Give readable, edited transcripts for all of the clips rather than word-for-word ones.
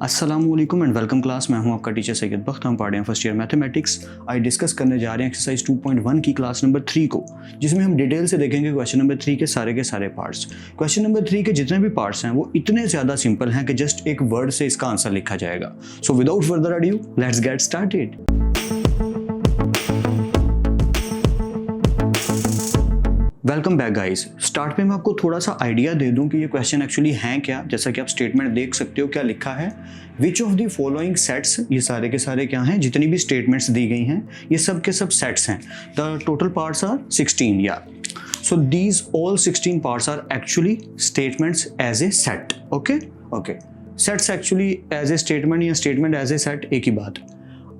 अस्सलामुअलैकुम and welcome class. मैं हूं आपका टीचर सैयद बख्त। हम पढ़ रहे हैं फर्स्ट ईयर मैथमेटिक्स। आज डिस्कस करने जा रहे हैं एक्सरसाइज 2.1 की क्लास नंबर 3 को, जिसमें हम डिटेल से देखेंगे क्वेश्चन नंबर 3 के सारे पार्ट्स। क्वेश्चन नंबर 3 के जितने भी पार्ट्स हैं वो इतने ज़्यादा सिंपल हैं कि जस्ट एक वर्ड से इसका आंसर लिखा जाएगा। So without further adieu let's get started. Welcome back guys. Start में मैं आपको थोड़ा सा आइडिया दे दूं कि ये क्वेश्चन एक्चुअली हैं क्या। जैसा कि आप स्टेटमेंट देख सकते हो क्या लिखा है, which of the following sets, ये सारे के सारे क्या हैं, जितनी भी स्टेटमेंट्स दी गई हैं ये सब के सब सेट्स हैं। द टोटल पार्ट्स आर 16 या so these all 16 parts are actually statements as a set. Okay sets actually as a statement या स्टेटमेंट एज ए सेट एक ही बात।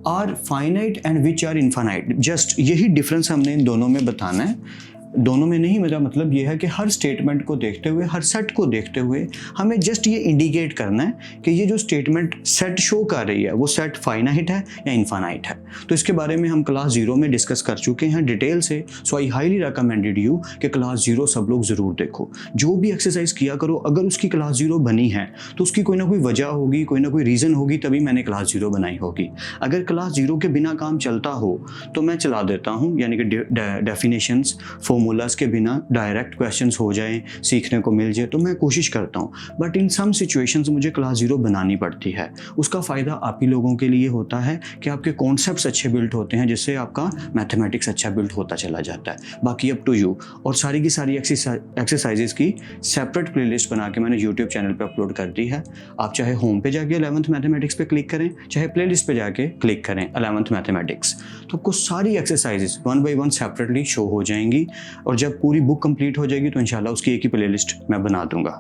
Are finite and which are infinite, just यही difference हमने इन दोनों में बताना है। दोनों में नहीं, मेरा मतलब ये है कि हर स्टेटमेंट को देखते हुए, हर सेट को देखते हुए हमें जस्ट ये इंडिकेट करना है कि ये जो स्टेटमेंट सेट शो कर रही है वो सेट फाइनाइट है या इनफाइनाइट है। तो इसके बारे में हम क्लास 0 में डिस्कस कर चुके हैं डिटेल से। सो आई हाईली रिकमेंडेड यू कि क्लास 0 सब लोग ज़रूर देखो। जो भी एक्सरसाइज किया करो, अगर उसकी क्लास 0 बनी है तो उसकी कोई ना कोई वजह होगी, कोई ना कोई रीज़न होगी, तभी मैंने क्लास 0 बनाई होगी। अगर क्लास 0 के बिना काम चलता हो तो मैं चला देता हूँ, यानी कि डेफिनेशंस फॉर्मूलाज के बिना डायरेक्ट क्वेश्चंस हो जाएं, सीखने को मिल जाए, तो मैं कोशिश करता हूं। बट इन सम सिचुएशंस मुझे क्लास 0 बनानी पड़ती है। उसका फ़ायदा आप ही लोगों के लिए होता है कि आपके कॉन्सेप्ट्स अच्छे बिल्ड होते हैं, जिससे आपका मैथमेटिक्स अच्छा बिल्ड होता चला जाता है। बाकी अप टू यू। और सारी की सारी एक्सरसाइजेज की सेपरेट प्लेलिस्ट बना के मैंने यूट्यूब चैनल पर अपलोड कर दी है। आप चाहे होम पे जाके 11th मैथमेटिक्स पे क्लिक करें, चाहे प्लेलिस्ट पे जाके क्लिक करें 11th मैथमेटिक्स, तो आपको सारी एक्सरसाइजेज 1 बाय 1 सेपरेटली शो हो जाएंगी। और जब पूरी बुक कंप्लीट हो जाएगी तो इंशाल्लाह उसकी एक ही प्लेलिस्ट मैं बना दूंगा।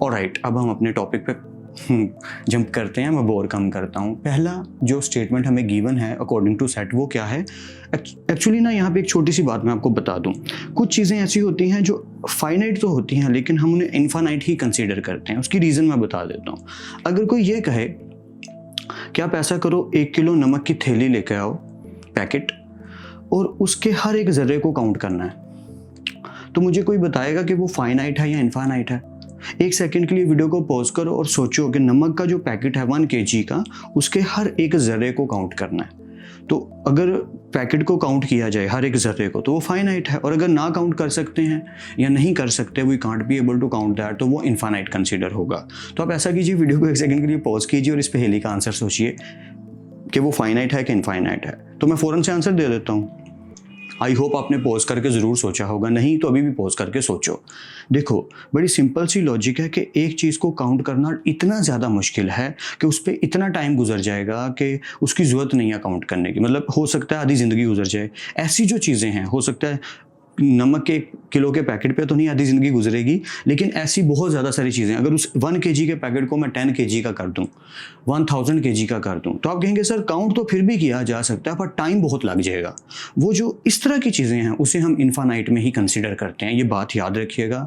ऑलराइट, अब हम अपने टॉपिक पे जंप करते हैं। मैं बोर कम करता हूँ। पहला जो स्टेटमेंट हमें गिवन है अकॉर्डिंग टू सेट, वो क्या है एक्चुअली ना, यहाँ पे एक छोटी सी बात मैं आपको बता दूँ। कुछ चीज़ें ऐसी होती हैं जो फाइनाइट तो होती हैं लेकिन हम उन्हें इनफाइनाइट ही कंसीडर करते हैं। उसकी रीज़न मैं बता देता हूँ। अगर कोई ये कहे कि आप ऐसा करो, 1 किलो नमक की थैली लेके आओ, पैकेट, और उसके हर एक ज़र्रे को काउंट करना है, तो मुझे कोई बताएगा कि वो फाइनाइट है या इनफाइनाइट है? एक सेकंड के लिए वीडियो को पॉज करो और सोचो कि नमक का जो पैकेट है 1 kg का, उसके हर एक ज़र्रे को काउंट करना है। तो अगर पैकेट को काउंट किया जाए हर एक ज़र्रे को तो वो फाइनाइट है, और अगर ना काउंट कर सकते हैं या नहीं कर सकते, we can't be able to count that, तो वो इनफाइनाइट कंसीडर होगा। तो आप ऐसा कीजिए, वीडियो को एक सेकंड के लिए पॉज कीजिए और इस पहेली का आंसर सोचिए कि वो फाइनाइट है कि इनफाइनाइट है। तो मैं फ़ौरन से आंसर दे देता हूँ। आई होप आपने पॉज करके ज़रूर सोचा होगा, नहीं तो अभी भी पॉज करके सोचो। देखो, बड़ी सिंपल सी लॉजिक है कि एक चीज़ को काउंट करना इतना ज़्यादा मुश्किल है कि उस पर इतना टाइम गुजर जाएगा कि उसकी ज़रूरत नहीं है काउंट करने की। मतलब हो सकता है आधी ज़िंदगी गुजर जाए। ऐसी जो चीज़ें हैं, हो सकता है नमक के 1 किलो के पैकेट पे तो नहीं आधी ज़िंदगी गुजरेगी, लेकिन ऐसी बहुत ज़्यादा सारी चीज़ें, अगर उस 1 kg के पैकेट को मैं 10 kg का कर दूं, 1000 kg का कर दूं, तो आप कहेंगे सर काउंट तो फिर भी किया जा सकता है पर टाइम बहुत लग जाएगा। वो जो इस तरह की चीज़ें हैं उसे हम इनफाइनाइट में ही कंसिडर करते हैं। ये बात याद रखिएगा।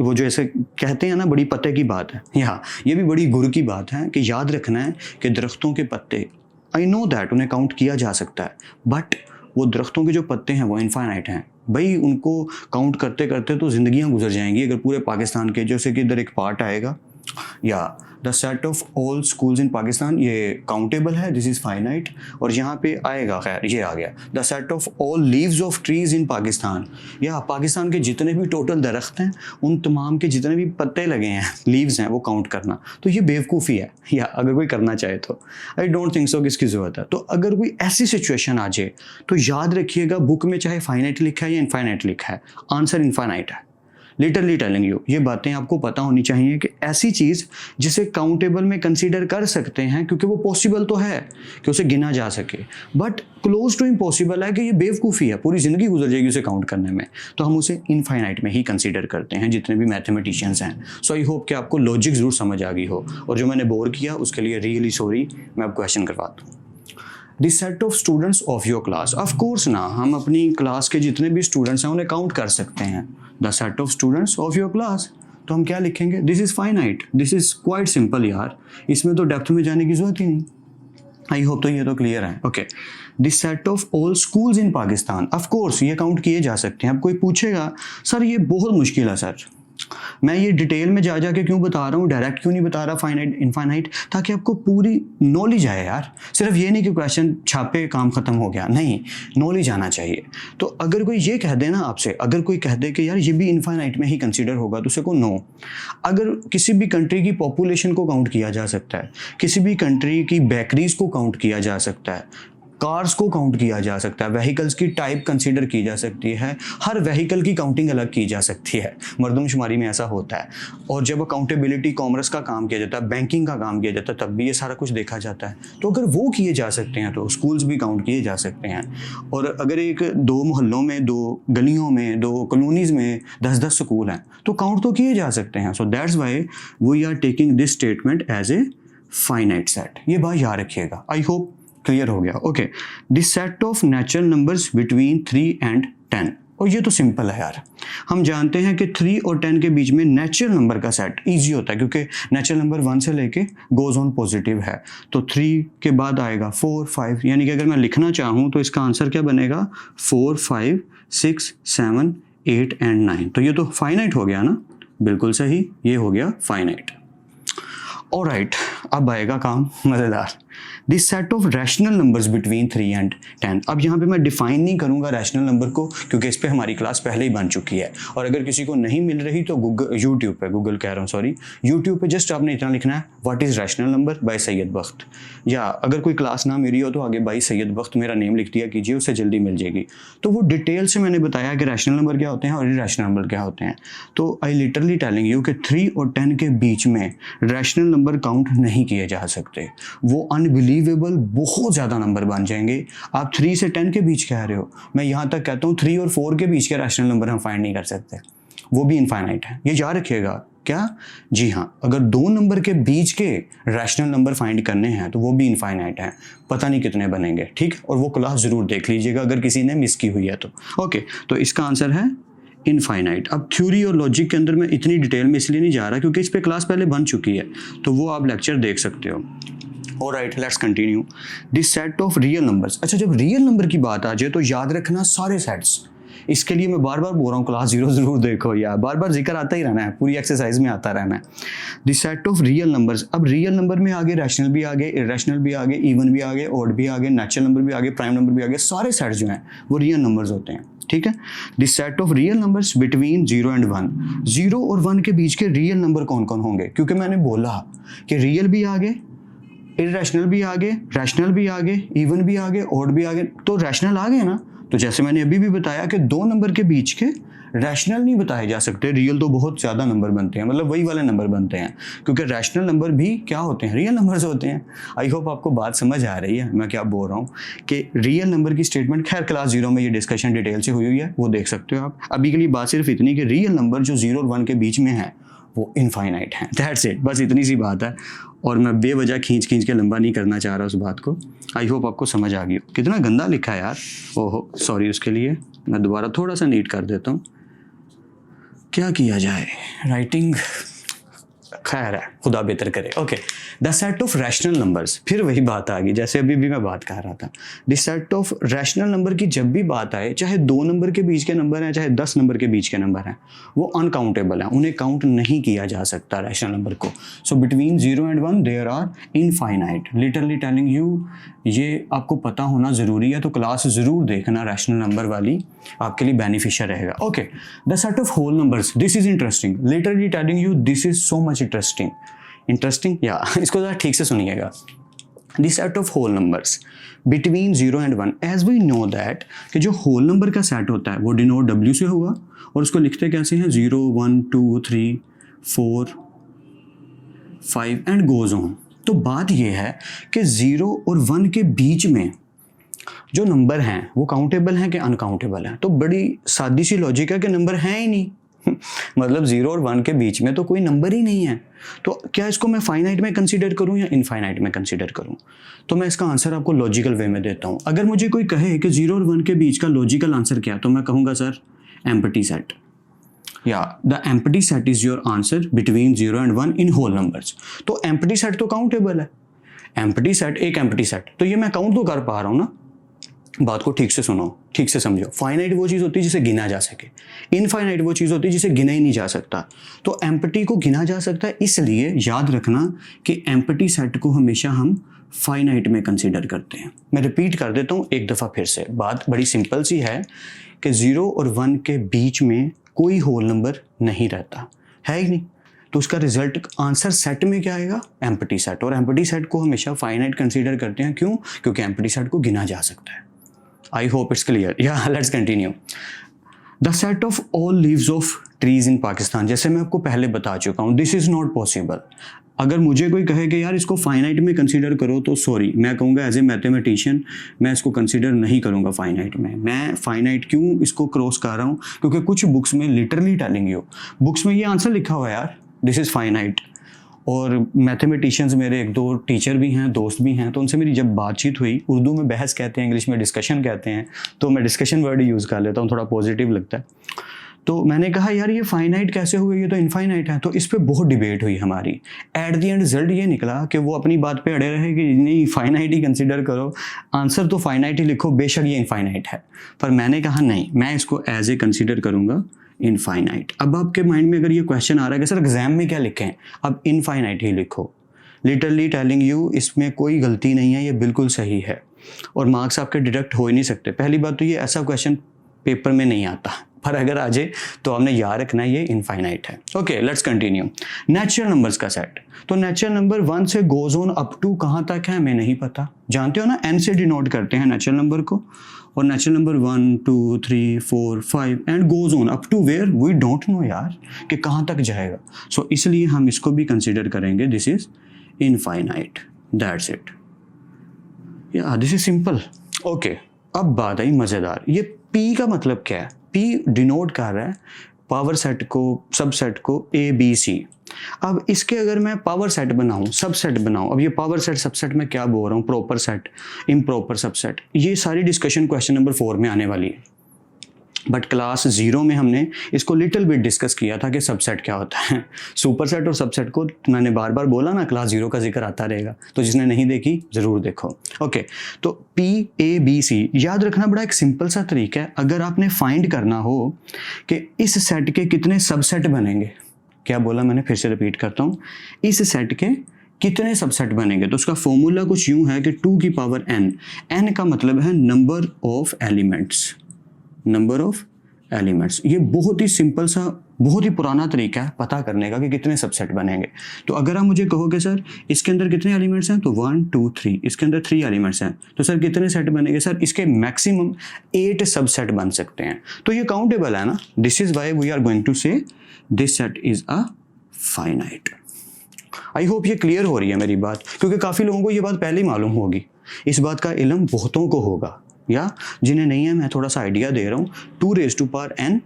वो जो ऐसे कहते हैं ना, बड़ी पत्ते की बात है, या ये भी बड़ी गुर की बात है कि याद रखना है कि दरख्तों के पत्ते, आई नो दैट उन्हें काउंट किया जा सकता है, बट वो दरख्तों के जो पत्ते हैं वो इनफाइनाइट हैं भाई। उनको काउंट करते करते तो ज़िंदगियां गुजर जाएंगी। अगर पूरे पाकिस्तान के, जैसे कि इधर एक पार्ट आएगा, या the set of all schools in Pakistan, ये काउंटेबल है, दिस इज़ फाइनाइट। और यहाँ पे आएगा, खैर ये आ गया, the set of all leaves of trees in Pakistan, या पाकिस्तान के जितने भी टोटल दरख्त हैं उन तमाम के जितने भी पत्ते लगे हैं, लीव्स हैं, वो काउंट करना। तो ये बेवकूफ़ी है, या अगर कोई करना चाहे तो आई डोंट थिंक सो कि इसकी ज़रूरत है। तो अगर कोई ऐसी सिचुएशन आ जाए तो याद रखिएगा, बुक में चाहे फाइनाइट लिखा है या इनफाइनाइट लिखा है, आंसर इनफाइनाइट है। लिटरली टेलिंग यू, ये बातें आपको पता होनी चाहिए कि ऐसी चीज़ जिसे काउंटेबल में कंसीडर कर सकते हैं, क्योंकि वो पॉसिबल तो है कि उसे गिना जा सके, बट क्लोज टू इम्पॉसिबल है कि ये बेवकूफ़ी है, पूरी ज़िंदगी गुजर जाएगी उसे काउंट करने में, तो हम उसे इनफाइनाइट में ही कंसीडर करते हैं, जितने भी मैथमेटिशियंस हैं। सो आई होप कि आपको लॉजिक ज़रूर समझ आ गई हो, और जो मैंने बोर किया उसके लिए रियली सॉरी। मैं अब क्वेश्चन करवाता हूँ। The set of students of your class, of course ना, हम अपनी क्लास के जितने भी स्टूडेंट्स हैं उन्हें काउंट कर सकते हैं। The set of students of your class, तो हम क्या लिखेंगे? This is finite. This is quite simple यार, इसमें तो डेप्थ में जाने की जरूरत ही नहीं। आई होप तो ये तो क्लियर है। Okay, the set of all schools in Pakistan, of course ये काउंट किए जा सकते हैं। अब कोई पूछेगा सर ये बहुत मुश्किल है सर, मैं ये डिटेल में जा जाके क्यों बता रहा हूँ, डायरेक्ट क्यों नहीं बता रहा फाइनाइट इनफाइनाइट, ताकि आपको पूरी नॉलेज आए यार। सिर्फ ये नहीं कि क्वेश्चन छापे काम खत्म हो गया, नहीं, नॉलेज आना चाहिए। तो अगर कोई ये कह दे ना आपसे, अगर कोई कह दे कि यार ये भी इनफाइनाइट में ही कंसीडर होगा, तो उसे को नो। अगर किसी भी कंट्री की पॉपुलेशन को काउंट किया जा सकता है, किसी भी कंट्री की बेकरीज को काउंट किया जा सकता है, कार्स को काउंट किया जा सकता है, व्हीकल्स की टाइप कंसीडर की जा सकती है, हर व्हीकल की काउंटिंग अलग की जा सकती है, मरदमशुमारी में ऐसा होता है। और जब अकाउंटेबिलिटी कॉमर्स का काम किया जाता है, बैंकिंग का काम किया जाता है, तब भी ये सारा कुछ देखा जाता है। तो अगर वो किए जा सकते हैं तो स्कूल्स भी काउंट किए जा सकते हैं। और अगर एक 2 मोहल्लों में, 2 गलियों में, 2 कॉलोनीज़ में 10-10 स्कूल हैं तो काउंट तो किए जा सकते हैं। So that's why we are taking this statement as a finite set. ये बात याद रखिएगा। आई होप क्लियर हो गया। Okay, this set of natural numbers between 3 and 10। और ये तो सिंपल है यार, हम जानते हैं कि 3 और 10 के बीच में नेचुरल नंबर का सेट इजी होता है, क्योंकि नेचुरल नंबर 1 से लेके गोज ऑन पॉजिटिव है। तो 3 के बाद आएगा 4, 5, यानी कि अगर मैं लिखना चाहूँ तो इसका आंसर क्या बनेगा, 4, 5, 6, 7, 8 and 9। तो ये तो फाइनाइट हो गया ना, बिल्कुल सही, ये हो गया फाइनाइट। ऑलराइट, अब आएगा काम मज़ेदार, this set of rational numbers between 3 and 10। अब यहाँ पे मैं डिफाइन नहीं करूँगा रैशनल नंबर को, क्योंकि इस पे हमारी क्लास पहले ही बन चुकी है। और अगर किसी को नहीं मिल रही तो यूट्यूब पे जस्ट आपने इतना लिखना है, what is rational number by Syed Bakht. या अगर कोई क्लास ना मेरी हो तो आगे बाय सैयद बख्त मेरा नेम लिख दिया कीजिए, उससे जल्दी मिल जाएगी। तो वो डिटेल से मैंने बताया कि रैशनल नंबर क्या होते हैं और इरैशनल नंबर क्या होते हैं। तो आई लिटरली टेलिंग यू कि 3 और 10 के बीच में रैशनल नंबर काउंट नहीं किए जा सकते। वो अनबिलीवेबल बहुत ज़्यादा नंबर बन जाएंगे। आप 3 से 10 के बीच कह रहे हो, मैं यहाँ तक कहता हूँ 3 और 4 के बीच के रैशनल नंबर हम फाइंड नहीं कर सकते, वो भी इनफाइनाइट है। ये याद रखिएगा। क्या? जी हाँ, अगर 2 नंबर के बीच के रैशनल नंबर फाइंड करने हैं तो वो भी इनफाइनाइट हैं, पता नहीं कितने बनेंगे, ठीक। और वो क्लास ज़रूर देख लीजिएगा अगर किसी ने मिस की हुई है तो। ओके, तो इसका आंसर है इनफाइनाइट। अब थ्योरी और लॉजिक के अंदर मैं इतनी डिटेल में इसलिए नहीं जा रहा क्योंकि इस पे क्लास पहले बन चुकी है, तो वो आप लेक्चर देख सकते हो। Alright, let's continue this set of real numbers. अच्छा, जब रियल नंबर की बात आ जाए तो याद रखना सारे सेट्स। इसके लिए मैं बार बार बोल रहा हूँ क्लास 0 जरूर देखो यार, बार बार जिक्र आता ही रहना है, पूरी एक्सरसाइज में आता रहना है। This set of real numbers. अब रियल नंबर में आगे रैशनल भी आगे, इरैशनल भी आगे, इवन भी आगे, ऑड भी आगे, नेचुरल नंबर भी आगे, प्राइम नंबर भी आगे, सारे सेट जो हैं वो रियल नंबर्स होते हैं, ठीक है। This set of real numbers between 0 and 1। 0 और 1 के बीच के रियल नंबर कौन कौन होंगे, क्योंकि मैंने बोला कि रियल भी आगे, इरैशनल भी आगे, रैशनल भी आगे, इवन भी आगे, ऑड भी आगे। तो रैशनल आ गए ना, तो जैसे मैंने अभी भी बताया कि 2 नंबर के बीच के रैशनल नहीं बताए जा सकते, रियल तो बहुत ज़्यादा नंबर बनते हैं, मतलब वही वाले नंबर बनते हैं, क्योंकि रैशनल नंबर भी क्या होते हैं, रियल नंबर्स होते हैं। आई होप आपको बात समझ आ रही है मैं क्या बोल रहा हूँ कि रियल नंबर की स्टेटमेंट, खैर क्लास 0 में ये डिस्कशन डिटेल से हुई है, वो देख सकते हो आप। अभी के लिए बात सिर्फ इतनी कि रियल नंबर जो 0 और 1 के बीच में है वो इनफाइनाइट है, दैट्स इट, बस इतनी सी बात है। और मैं बेवजह खींच के लंबा नहीं करना चाह रहा उस बात को। आई होप आपको समझ आ गई हो। कितना गंदा लिखा है यार, ओहो सॉरी उसके लिए, मैं दोबारा थोड़ा सा नीट कर देता हूँ। क्या किया जाए, राइटिंग खैर है, खुदा बेहतर करे। Okay, the set of rational numbers, फिर वही बात आ गई जैसे अभी भी मैं बात कर रहा था। The set of rational number की जब भी बात आए, चाहे 2 नंबर के बीच के नंबर हैं, चाहे 10 नंबर के बीच के नंबर हैं, वो अनकाउंटेबल हैं, उन्हें काउंट नहीं किया जा सकता रैशनल नंबर को। So between 0 and 1 there are infinite. Literally telling you, ये आपको पता होना ज़रूरी है, तो क्लास ज़रूर देखना रैशनल नंबर वाली, आपके लिए बेनिफिशियल रहेगा। Okay, the set of whole numbers, this is interesting. Literally telling you, this is so much interesting या इसको ज़रा ठीक से सुनिएगा। The set of whole numbers between 0 and 1, as we know that कि जो होल नंबर का सेट होता है वो डिनोट W से हुआ, और उसको लिखते कैसे हैं, 0, 1, 2, 3, 4, 5 एंड गोज ऑन। तो बात यह है कि 0 और 1 के बीच में जो नंबर हैं वो काउंटेबल हैं कि अनकाउंटेबल हैं। तो बड़ी सादी सी लॉजिक है कि नंबर हैं ही नहीं मतलब 0 और 1 के बीच में तो कोई नंबर ही नहीं है। तो क्या इसको मैं फाइनाइट में कंसीडर करूं या इनफाइनाइट में कंसीडर करूं? तो मैं इसका आंसर आपको लॉजिकल वे में देता हूं। अगर मुझे कोई कहे कि 0 और 1 के बीच का लॉजिकल आंसर क्या, तो मैं कहूँगा सर एम्प्टी सेट, या the empty set is your answer between 0 and 1 in whole numbers. तो एम्प्टी सेट तो काउंटेबल है, एम्प्टी सेट एक एम्प्टी सेट, तो ये मैं काउंट तो कर पा रहा हूँ ना, बात को ठीक से सुनो, ठीक से समझो। फाइनाइट वो चीज़ होती है जिसे गिना जा सके, इनफाइनाइट वो चीज़ होती है जिसे गिना ही नहीं जा सकता। तो एम्प्टी को गिना जा सकता है, इसलिए याद रखना कि एम्प्टी सेट को हमेशा हम फाइनाइट में कंसीडर करते हैं। मैं रिपीट कर देता हूँ एक दफ़ा फिर से, बात बड़ी सिंपल सी है कि 0 और 1 के बीच में कोई होल नंबर नहीं रहता, है ही नहीं। तो उसका रिजल्ट आंसर सेट में क्या आएगा? Empty set. और एम्प्टी सेट को हमेशा फाइनाइट कंसीडर करते हैं, क्यों? क्योंकि एम्प्टी सेट को गिना जा सकता है। I hope it's clear. Yeah, let's continue. The set of all leaves of trees in Pakistan, जैसे मैं आपको पहले बता चुका हूँ, this is not possible. अगर मुझे कोई कहे कि यार इसको फाइनाइट में कंसीडर करो, तो सॉरी, मैं कहूँगा एज ए मैथमेटिशियन मैं इसको कंसीडर नहीं करूँगा फाइनाइट में। मैं फाइनाइट क्यों इसको क्रॉस कर रहा हूँ? क्योंकि कुछ बुक्स में लिटरली टेलिंग यू, बुक्स में ये आंसर लिखा हुआ है यार, दिस इज़ फाइनाइट। और मैथमेटिशियंस मेरे एक दो टीचर भी हैं, दोस्त भी हैं, तो उनसे मेरी जब बातचीत हुई, उर्दू में बहस कहते हैं, इंग्लिश में डिस्कशन कहते हैं, तो मैं डिस्कशन वर्ड यूज़ कर लेता हूँ, थोड़ा पॉजिटिव लगता है। तो मैंने कहा यार ये फाइनाइट कैसे हो गई, ये तो इनफाइनाइट है। तो इस पर बहुत डिबेट हुई हमारी। एट द एंड रिजल्ट ये निकला कि वो अपनी बात पे अड़े रहे कि नहीं फाइनाइट ही कंसीडर करो, आंसर तो फाइनाइट ही लिखो, बेशक ये इनफाइनाइट है। पर मैंने कहा नहीं, मैं इसको एज ए कंसीडर करूँगा इनफाइनाइट। अब आपके माइंड में अगर ये क्वेश्चन आ रहा है कि सर एग्जाम में क्या लिखें, अब इनफाइनाइट ही लिखो। लिटरली टेलिंग यू, इसमें कोई गलती नहीं है, ये बिल्कुल सही है और मार्क्स आपके डिडक्ट हो ही नहीं सकते। पहली बात तो ये ऐसा क्वेश्चन पेपर में नहीं आता, पर अगर आ जाए तो आपने याद रखना ये इनफाइनाइट है। Okay, let's continue. Natural numbers का सेट, तो नेचुरल नंबर 1 से गोज ऑन अप टू कहाँ तक है हमें नहीं पता। जानते हो ना, n से डिनोट करते हैं नेचुरल नंबर को, और natural number 1 2 3 4 5 and goes on up to where we don't know यार कि कहाँ तक जाएगा। सो इसलिए हम इसको भी कंसिडर करेंगे, this is infinite, that's it. या दिस इज सिंपल। ओके, अब बात आई मज़ेदार, ये P का मतलब क्या है? P डिनोट कर रहा है पावर सेट को, सब सेट को A B C। अब इसके अगर मैं पावर सेट बनाऊं, सब सेट बनाऊं, अब ये पावर सेट सब सेट में क्या बोल रहा हूँ, प्रॉपर सेट, इम्प्रॉपर सब सेट, ये सारी डिस्कशन क्वेश्चन नंबर 4 में आने वाली है। बट क्लास 0 में हमने इसको लिटिल बिट डिस्कस किया था कि सबसेट क्या होता है। सुपर सेट और सबसेट को मैंने बार बार बोला ना, क्लास 0 का जिक्र आता रहेगा, तो जिसने नहीं देखी ज़रूर देखो। ओके, तो P A B C याद रखना बड़ा एक सिंपल सा तरीका है। अगर आपने फाइंड करना हो कि इस सेट के कितने सबसेट बनेंगे, क्या बोला मैंने, फिर से रिपीट करता हूँ, इस सेट के कितने सबसेट बनेंगे, तो उसका फॉर्मूला कुछ यूँ है कि 2 की पावर n, n का मतलब है number of elements, number of elements. ये बहुत ही सिंपल सा, बहुत ही पुराना तरीका है पता करने का कि कितने सबसेट बनेंगे। तो अगर आप मुझे कहोगे सर इसके अंदर कितने एलिमेंट्स हैं, तो 1 2 3, इसके अंदर 3 एलिमेंट्स हैं, तो सर कितने सेट बनेंगे, सर इसके मैक्सिमम 8 सबसेट बन सकते हैं। तो ये काउंटेबल है ना, this is why we are going to say this set is a finite. I hope ये क्लियर हो रही है मेरी बात, क्योंकि काफ़ी लोगों को ये बात पहले ही मालूम होगी, इस बात का इल्म बहुतों को होगा, या जिन्हें नहीं है मैं थोड़ा सा आइडिया दे रहा हूँ। 2 raise to power n,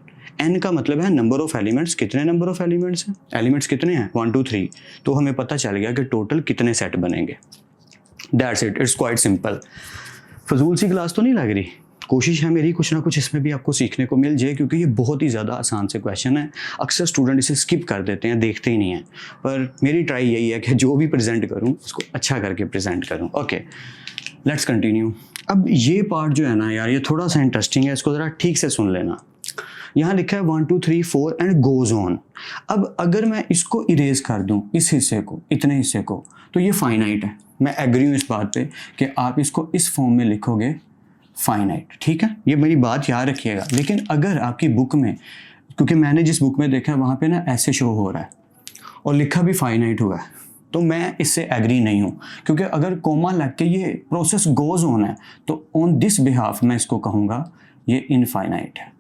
n का मतलब है नंबर ऑफ एलिमेंट्स, कितने नंबर ऑफ एलिमेंट्स हैं, एलिमेंट्स कितने हैं 1 2 3, तो हमें पता चल गया कि टोटल कितने सेट बनेंगे। That's it, it's quite simple. फजूल सी क्लास तो नहीं लग रही? कोशिश है मेरी कुछ ना कुछ इसमें भी आपको सीखने को मिल जाए, क्योंकि ये बहुत ही ज़्यादा आसान से क्वेश्चन है। अक्सर स्टूडेंट इसे स्किप कर देते हैं, देखते ही नहीं हैं, पर मेरी ट्राई यही है कि जो भी प्रेजेंट करूँ उसको अच्छा करके प्रेजेंट करूँ। Okay, let's continue. अब ये पार्ट जो है ना यार, ये थोड़ा सा इंटरेस्टिंग है, इसको ज़रा ठीक से सुन लेना। यहाँ लिखा है 1 2 3 4 एंड गोज ऑन। अब अगर मैं इसको इरेज कर दूँ, इस हिस्से को, इतने हिस्से को, तो ये फाइनाइट है। मैं एग्री हूँ इस बात पे कि आप इसको इस फॉर्म में लिखोगे फाइनाइट, ठीक है, ये मेरी बात याद रखिएगा। लेकिन अगर आपकी बुक में, क्योंकि मैंने जिस बुक में देखा है वहाँ पे ना ऐसे शो हो रहा है और लिखा भी फाइनाइट हुआ है, तो मैं इससे एग्री नहीं हूँ। क्योंकि अगर कोमा लग के ये प्रोसेस गोज ऑन है, तो ऑन दिस बिहाफ मैं इसको कहूँगा ये इनफाइनाइट है।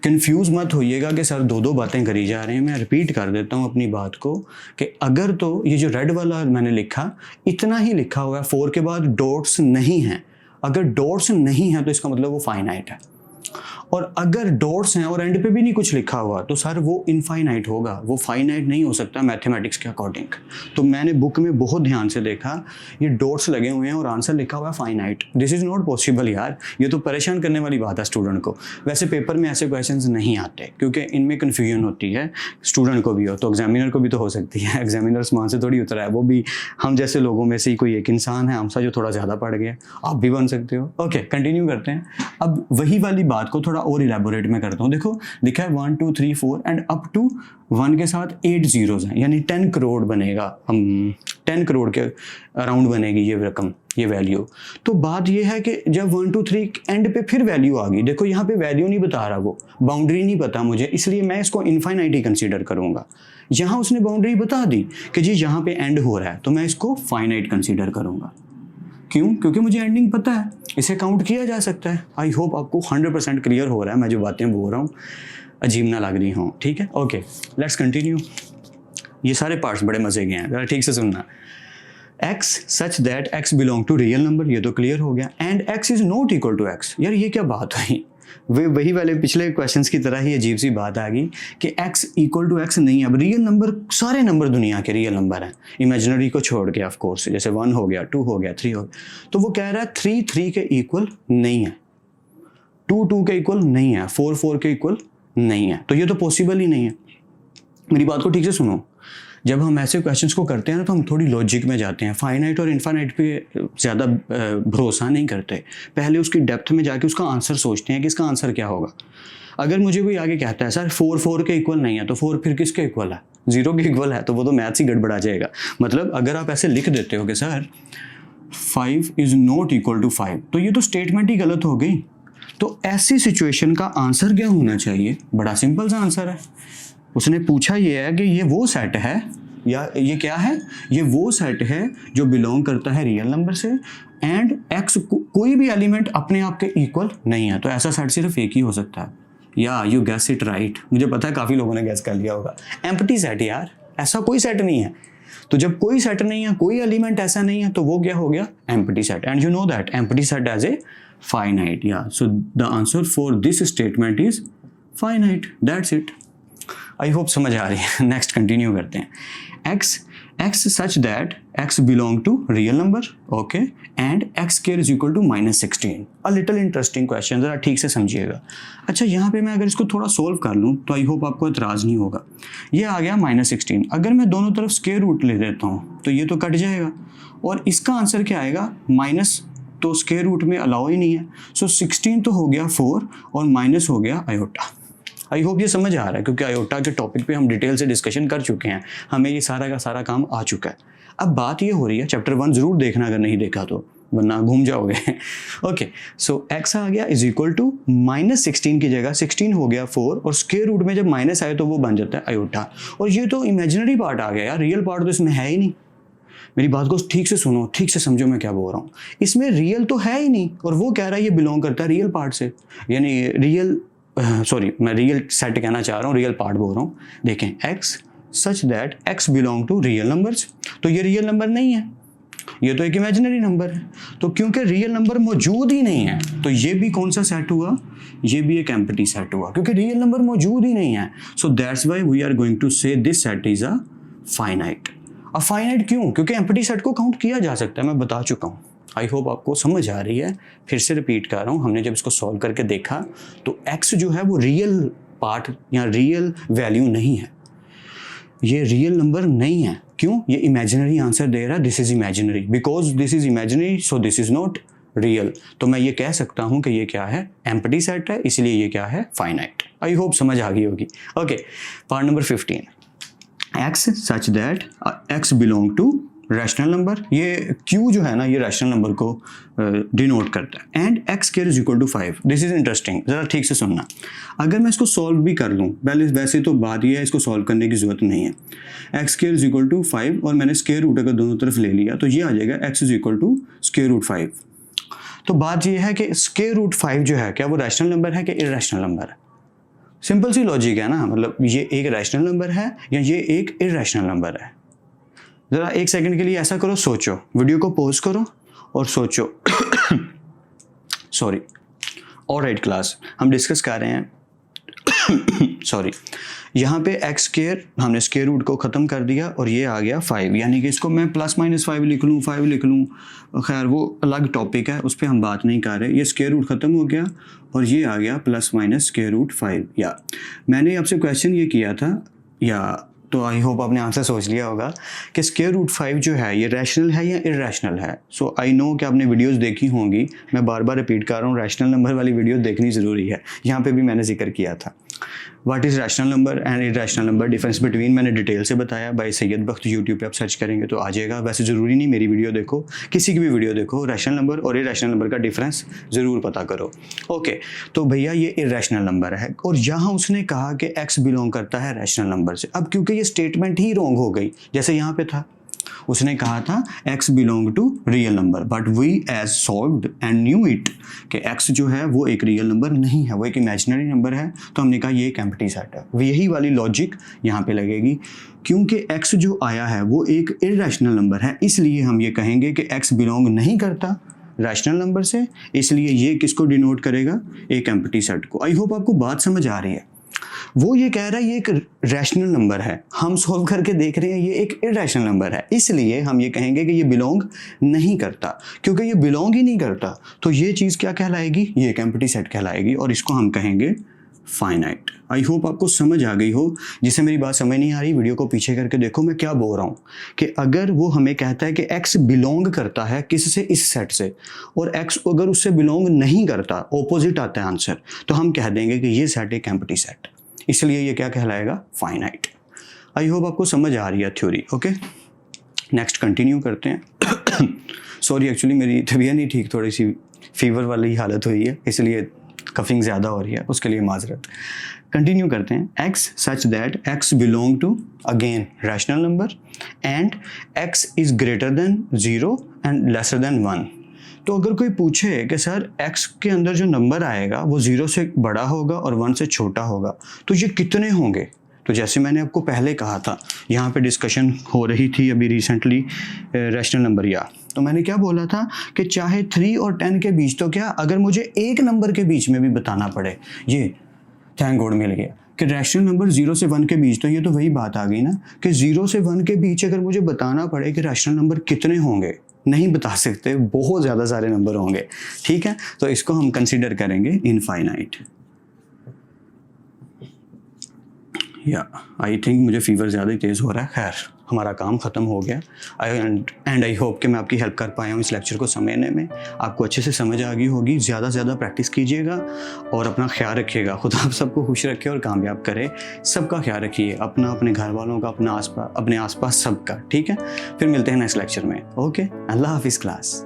कंफ्यूज मत होइएगा कि सर 2 बातें करी जा रहे हैं। मैं रिपीट कर देता हूँ अपनी बात को कि अगर तो ये जो रेड वाला मैंने लिखा, इतना ही लिखा हुआ है, 4 के बाद डॉट्स नहीं हैं, अगर डॉट्स नहीं है तो इसका मतलब वो फाइनाइट है। और अगर डॉट्स हैं और एंड पे भी नहीं कुछ लिखा हुआ तो सर वो इनफाइनाइट होगा, वो फाइनाइट नहीं हो सकता मैथमेटिक्स के अकॉर्डिंग। तो मैंने बुक में बहुत ध्यान से देखा, ये डॉट्स लगे हुए हैं और आंसर लिखा हुआ है finite. This is not possible यार, ये तो परेशान करने वाली बात है स्टूडेंट को। वैसे पेपर में ऐसे क्वेश्चंस नहीं आते क्योंकि इनमें कन्फ्यूजन होती है, स्टूडेंट को भी हो तो एग्जामिनर को भी तो हो सकती है। एग्जामिनर आसमान से थोड़ी उतरा है, वो भी हम जैसे लोगों में से ही कोई एक इंसान है हमसा जो थोड़ा ज़्यादा पढ़ गया, आप भी बन सकते हो। ओके कंटिन्यू करते हैं। अब वही वाली बात को थोड़ा और इलेबोरेट में करता हूँ। देखो लिखा है 1 2 3 4 एंड अप टू 1 के साथ 8 जीरोज हैं, यानी 10 करोड़ बनेगा, 10 करोड़ के अराउंड बनेगी ये रकम, ये वैल्यू। तो बात ये है कि जब 1 2 3 एंड पे फिर वैल्यू आ गई, देखो यहाँ पे वैल्यू नहीं बता रहा, वो बाउंड्री नहीं पता मुझे, इसलिए मैं इसको इनफाइनाइट ही कंसीडर करूँगा। यहाँ उसने बाउंड्री बता दी कि जी यहाँ पे एंड हो रहा है, तो मैं इसको फाइनाइट कंसीडर करूँगा। क्यों? क्योंकि मुझे एंडिंग पता है, इसे काउंट किया जा सकता है। आई होप आपको 100% क्लियर हो रहा है मैं जो बातें बोल रहा हूँ, अजीब ना लग रही हूँ, ठीक है। Okay let's continue. ये सारे पार्ट्स बड़े मजे के हैं, जरा ठीक से सुनना। x such that x belong to real number, ये तो क्लियर हो गया। And x is not equal to x, यार ये क्या बात हुई? वही वाले पिछले क्वेश्चंस की तरह ही अजीब सी बात आ गई कि x इक्वल टू x नहीं है। अब रियल नंबर, सारे नंबर दुनिया के रियल नंबर हैं, इमेजिनरी को छोड़ के ऑफ कोर्स, जैसे 1 हो गया, 2 हो गया, 3 हो गया। तो वो कह रहा है 3 3 के इक्वल नहीं है, 2 2 के इक्वल नहीं है, 4 4 के इक्वल नहीं है। तो ये तो पॉसिबल ही नहीं है। मेरी बात को ठीक से सुनो, जब हम ऐसे क्वेश्चंस को करते हैं ना तो हम थोड़ी लॉजिक में जाते हैं, फाइनाइट और इनफाइनाइट पे ज़्यादा भरोसा नहीं करते, पहले उसकी डेप्थ में जाके उसका आंसर सोचते हैं कि इसका आंसर क्या होगा। अगर मुझे कोई आगे कहता है सर 4 4 के इक्वल नहीं है, तो 4 फिर किसके इक्वल है? 0 के इक्वल है, तो वो तो मैथ्स ही गड़बड़ा जाएगा। मतलब अगर आप ऐसे लिख देते हो कि sir 5 is not equal to 5, तो ये तो स्टेटमेंट ही गलत हो गई। तो ऐसी सिचुएशन का आंसर क्या होना चाहिए? बड़ा सिंपल सा आंसर है। उसने पूछा ये है कि ये वो सेट है, या ये क्या है? ये वो सेट है जो बिलोंग करता है रियल नंबर से एंड x कोई भी एलिमेंट अपने आप के इक्वल नहीं है। तो ऐसा सेट सिर्फ एक ही हो सकता है। या यू गैस इट राइट, मुझे पता है काफ़ी लोगों ने गैस कर लिया होगा, एम्प्टी सेट यार, ऐसा कोई सेट नहीं है। तो जब कोई सेट नहीं है, कोई एलिमेंट ऐसा नहीं है, तो वो क्या हो गया? Empty set. And you know that empty set as a finite. या so the answer for this statement is finite, that's it. I hope समझ आ रही है। नेक्स्ट कंटिन्यू करते हैं। x such that x belong to real number, okay, and x square is equal to -16। A little interesting question, जरा ठीक से समझिएगा। अच्छा यहाँ पे मैं अगर इसको थोड़ा सोल्व कर लूँ तो आई होप आपको एतराज़ नहीं होगा। ये आ गया -16, अगर मैं दोनों तरफ स्क्वायर रूट ले लेता हूँ तो ये तो कट जाएगा और इसका आंसर क्या आएगा? माइनस तो स्क्वायर रूट में अलाउ ही नहीं है। सो 16 तो हो गया 4 और माइनस हो गया आयोटा। आई होप ये समझ आ रहा है क्योंकि आयोटा के टॉपिक पे हम डिटेल से डिस्कशन कर चुके हैं, हमें ये सारा का सारा काम आ चुका है। अब बात ये हो रही है, चैप्टर 1 जरूर देखना अगर नहीं देखा तो, वरना घूम जाओगे। ओके सो x आ गया इज इक्वल टू -16 की जगह 16 हो गया 4 और स्क्वायर रूट में जब माइनस आए तो वो बन जाता है आयोटा। और ये तो इमेजिनरी पार्ट आ गया यार, रियल पार्ट तो इसमें है ही नहीं। मेरी बात को ठीक से सुनो, ठीक से समझो मैं क्या बोल रहा हूँ। इसमें रियल तो है ही नहीं और वो कह रहा है ये बिलोंग करता है रियल पार्ट से, यानी रियल मैं रियल सेट कहना चाह रहा हूँ, रियल पार्ट बोल रहा हूँ। देखें x such that x belong to real numbers, तो ये रियल नंबर नहीं है, ये तो एक इमेजिनरी नंबर है। तो क्योंकि रियल नंबर मौजूद ही नहीं है तो ये भी कौन सा सेट हुआ? ये भी एक एम्प्टी सेट हुआ क्योंकि रियल नंबर मौजूद ही नहीं है। So that's why we are going to say this set is a finite. अब फाइनाइट क्यों? क्योंकि एम्प्टी सेट को काउंट किया जा सकता है, मैं बता चुका हूँ। आई होप आपको समझ आ रही है। फिर से रिपीट कर रहा हूँ, हमने जब इसको सॉल्व करके देखा तो x जो है वो रियल पार्ट या रियल वैल्यू नहीं है, ये रियल नंबर नहीं है। क्यों? ये इमेजिनरी आंसर दे रहा है, this is imaginary, because this is imaginary so this is not real. तो मैं ये कह सकता हूँ कि ये क्या है? एम्प्टी सेट है, इसलिए ये क्या है? फाइनाइट। आई होप समझ आ गई होगी। Okay part number 15, x such that x belong to rational number, ये q जो है ना ये रैशनल नंबर को डिनोट करता है। And x square is equal to 5। This is interesting, जरा ठीक से सुनना। अगर मैं इसको सॉल्व भी कर लूँ, पहले वैसे तो बात ये है इसको सॉल्व करने की जरूरत नहीं है। x square is equal to 5 और मैंने स्क्वायर रूट अगर दोनों तरफ ले लिया तो ये आ जाएगा x is equal to square root 5। तो बात ये है कि स्क्वायर रूट 5 जो है क्या वो रैशनल नंबर है कि इरैशनल नंबर है? सिंपल सी लॉजिक है ना, मतलब ये एक रैशनल नंबर है या ये एक इरैशनल नंबर है? ज़रा एक सेकंड के लिए ऐसा करो, सोचो, वीडियो को पॉज करो और सोचो। सॉरी, ऑलराइट क्लास, हम डिस्कस कर रहे हैं सॉरी, यहाँ पे एक्स स्क्वायर हमने स्क्वायर रूट को ख़त्म कर दिया और ये आ गया 5, यानी कि इसको मैं +-5 लिख लूँ, 5 लिख लूँ, खैर वो अलग टॉपिक है, उस पर हम बात नहीं कर रहे। ये स्क्वायर रूट ख़त्म हो गया और ये आ गया +-√5। या मैंने आपसे क्वेश्चन ये किया था, या तो आई होप आपने आंसर सोच लिया होगा कि √5 जो है ये रैशनल है या इरैशनल है। सो आई नो कि आपने वीडियोस देखी होंगी, मैं बार बार रिपीट कर रहा हूँ, रैशनल नंबर वाली वीडियो देखनी ज़रूरी है। यहाँ पे भी मैंने जिक्र किया था what is rational number and irrational number, difference between मैंने डिटेल से बताया। भाई सैयद बख्त यूट्यूब पे आप सर्च करेंगे तो आ जाएगा। वैसे ज़रूरी नहीं मेरी वीडियो देखो, किसी की भी वीडियो देखो, रैशनल नंबर और इरैशनल नंबर का डिफरेंस ज़रूर पता करो। ओके, तो भैया ये इरैशनल नंबर है और यहाँ उसने कहा कि एक्स बिलोंग करता है रैशनल नंबर से। अब क्योंकि ये स्टेटमेंट ही रॉन्ग हो गई, जैसे यहाँ पे था, उसने कहा था x belong to real number, but we as solved and knew it कि x जो है वो एक रियल नंबर नहीं है, वो एक इमेजिनरी नंबर है। तो हमने कहा ये एक एम्प्टी सेट है। यही वाली लॉजिक यहाँ पे लगेगी, क्योंकि x जो आया है वो एक इरैशनल नंबर है, इसलिए हम ये कहेंगे कि x बिलोंग नहीं करता रैशनल नंबर से, इसलिए ये किसको डिनोट करेगा, एक एम्प्टी सेट को। आई होप आपको बात समझ आ रही है। वो ये कह रहा है ये एक रैशनल नंबर है, हम सोल्व करके देख रहे हैं ये एक इरैशनल नंबर है, इसलिए हम ये कहेंगे कि ये बिलोंग नहीं करता। क्योंकि ये बिलोंग ही नहीं करता तो ये चीज़ क्या कहलाएगी, ये एक एम्प्टी सेट कहलाएगी और इसको हम कहेंगे फाइनाइट। आई होप आपको समझ आ गई हो। जिसे मेरी बात समझ नहीं आ रही वीडियो को पीछे करके देखो मैं क्या बोल रहा हूँ, कि अगर वो हमें कहता है कि x बिलोंग करता है किससे, इस सेट से, और x अगर उससे बिलोंग नहीं करता, ऑपोजिट आता है आंसर, तो हम कह देंगे कि ये सेट एक एम्प्टी सेट, इसलिए ये क्या कहलाएगा, फाइनाइट। आई होप आपको समझ आ रही है थ्योरी। ओके, नेक्स्ट कंटिन्यू करते हैं। सॉरी एक्चुअली मेरी तबीयत नहीं ठीक, थोड़ी सी फीवर वाली हालत हुई है, इसलिए कफिंग ज़्यादा हो रही है, उसके लिए माजरत। कंटिन्यू करते हैं। x such that x belong to again rational number and x is greater than 0 and lesser than 1। तो अगर कोई पूछे कि सर x के अंदर जो नंबर आएगा वो 0 से बड़ा होगा और 1 से छोटा होगा, तो ये कितने होंगे, तो जैसे मैंने आपको पहले कहा था, यहाँ पे डिस्कशन हो रही थी अभी रिसेंटली रैशनल नंबर, या तो मैंने क्या बोला था कि चाहे 3 और 10 के बीच, तो क्या अगर मुझे एक नंबर के बीच में भी बताना पड़े, ये थैंक गॉड मिल गया कि रैशनल नंबर 0 से 1 के बीच, तो ये तो वही बात आ गई ना कि 0 से 1 के बीच अगर मुझे बताना पड़े कि रैशनल नंबर कितने होंगे, नहीं बता सकते, बहुत ज़्यादा सारे नंबर होंगे। ठीक है, तो इसको हम कंसीडर करेंगे इनफाइनाइट। या आई थिंक मुझे फीवर ज़्यादा ही तेज़ हो रहा है। खैर हमारा काम ख़त्म हो गया। एंड आई होप कि मैं आपकी हेल्प कर पाया हूँ इस लेक्चर को समझने में, आपको अच्छे से समझ आ गई होगी। ज़्यादा से ज़्यादा प्रैक्टिस कीजिएगा और अपना ख्याल रखिएगा। खुदा आप सबको खुश रखे और कामयाब करे। सबका ख्याल रखिए, अपना, अपने घर वालों का, अपने आसपास सबका। ठीक है, फिर मिलते हैं नेक्स्ट लेक्चर में। ओके, अल्लाह हाफिज़ क्लास।